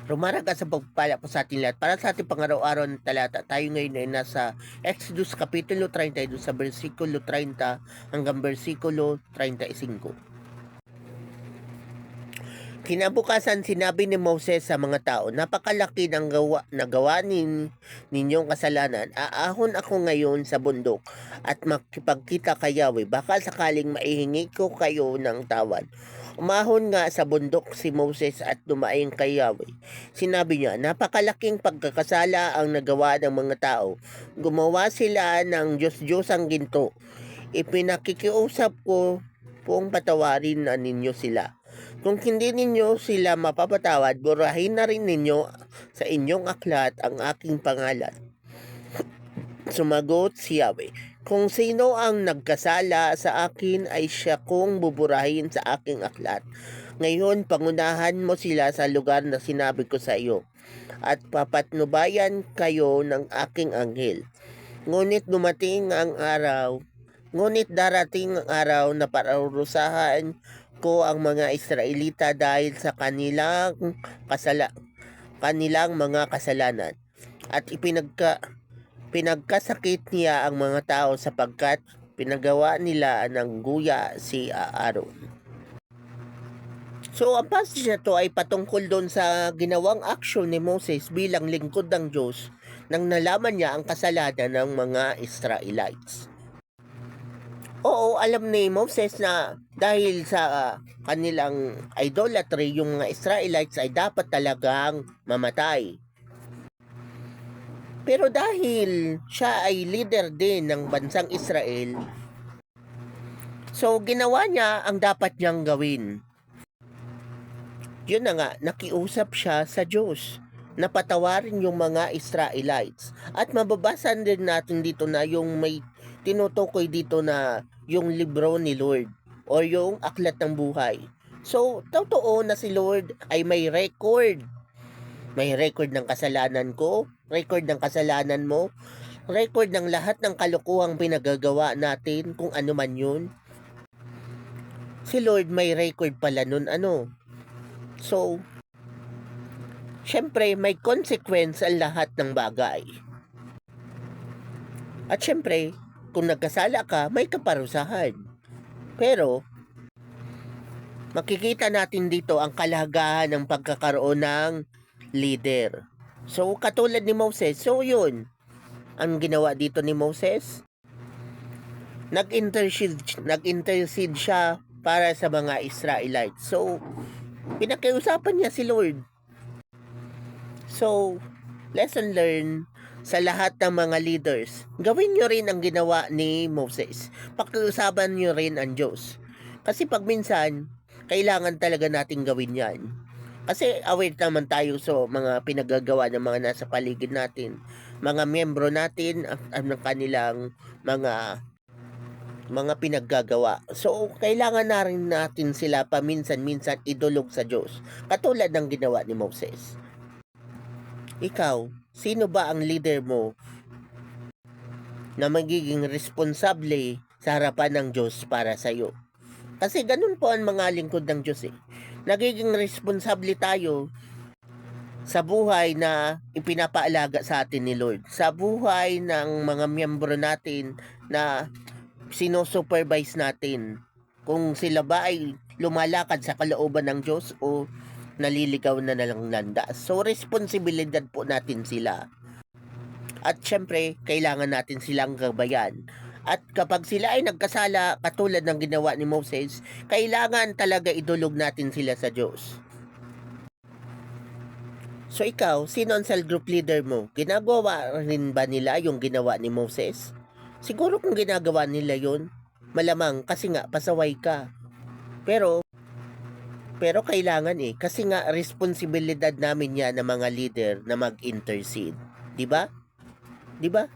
Rumaraga sa pagpala po sa ating lahat. Para sa ating pangaraw-araw na talata, tayo ngayon ay nasa Exodus Kapitulo 32 sa versikulo 30 hanggang versikulo 35. Kinabukasan sinabi ni Moses sa mga tao, napakalaki ng nagawa ninyong kasalanan. Aahon ako ngayon sa bundok at makipagkita kay Yahweh. Baka sakaling maihingi ko kayo ng tawad. Umahon nga sa bundok si Moses at dumaing kay Yahweh. Sinabi niya, napakalaking pagkakasala ang nagawa ng mga tao. Gumawa sila ng Diyos-Diyosang ginto. Ipinakikiusap ko pong patawarin na ninyo sila. Kung hindi ninyo sila mapapatawad, burahin na rin ninyo sa inyong aklat ang aking pangalan. Sumagot si Yahweh, kung sino ang nagkasala sa akin ay siya kong buburahin sa aking aklat. Ngayon, pangunahan mo sila sa lugar na sinabi ko sa iyo, at papatnubayan kayo ng aking anghel. Ngunit darating ang araw na parurusahan ko ang mga Israelita dahil sa kanilang mga kasalanan, at pinagkasakit niya ang mga tao sapagkat pinagawa nila ng guya si Aaron. So, ang passage na to ay patungkol doon sa ginawang action ni Moses bilang lingkod ng Diyos nang nalaman niya ang kasalanan ng mga Israelites. Oo, alam ni Moses na dahil sa kanilang idolatry, yung mga Israelites ay dapat talagang mamatay. Pero dahil siya ay leader din ng bansang Israel, so ginawa niya ang dapat niyang gawin. Yun na nga, nakiusap siya sa Diyos na patawarin yung mga Israelites. At mababasa din natin dito na yung may tinutukoy dito na yung libro ni Lord o yung aklat ng buhay. So, totoo na si Lord ay may record. May record ng kasalanan ko, record ng kasalanan mo, record ng lahat ng kalukuhang pinagagawa natin, kung ano man yun. Si Lord may record pala nun So, syempre may consequence ang lahat ng bagay. At syempre, kung nagkasala ka, may kaparusahan. Pero, makikita natin dito ang kalagahan ng pagkakaroon ng leader. So, katulad ni Moses, so yun, ang ginawa dito ni Moses, nag-intercede siya para sa mga Israelites. So, pinakiusapan niya si Lord. So, lesson learned sa lahat ng mga leaders. Gawin nyo rin ang ginawa ni Moses. Pakiusapan nyo rin ang Diyos. Kasi pag minsan, kailangan talaga natin gawin yan. Kasi aware naman tayo sa mga pinagagawa ng mga nasa paligid natin. Mga miyembro natin, ang kanilang mga pinaggagawa. So, kailangan na rin natin sila paminsan-minsan idulog sa Diyos. Katulad ng ginawa ni Moses. Ikaw, sino ba ang leader mo na magiging responsable sa harapan ng Diyos para sa iyo? Kasi ganun po ang mga lingkod ng Diyos Nagiging responsable tayo sa buhay na ipinapaalaga sa atin ni Lord. Sa buhay ng mga miyembro natin na sino-supervise natin. Kung sila ba ay lumalakad sa kalooban ng Diyos o naliligaw na lang landas. So, responsibilidad po natin sila. At syempre, kailangan natin silang gabayan. At kapag sila ay nagkasala, katulad ng ginawa ni Moses, kailangan talaga idulog natin sila sa Diyos. So ikaw, sino ang cell group leader mo? Ginagawa rin ba nila yung ginawa ni Moses? Siguro kung ginagawa nila yun, malamang kasi nga pasaway ka. Pero kailangan kasi nga responsibilidad namin yan ng mga leader na mag-intercede. 'Di ba? 'Di ba?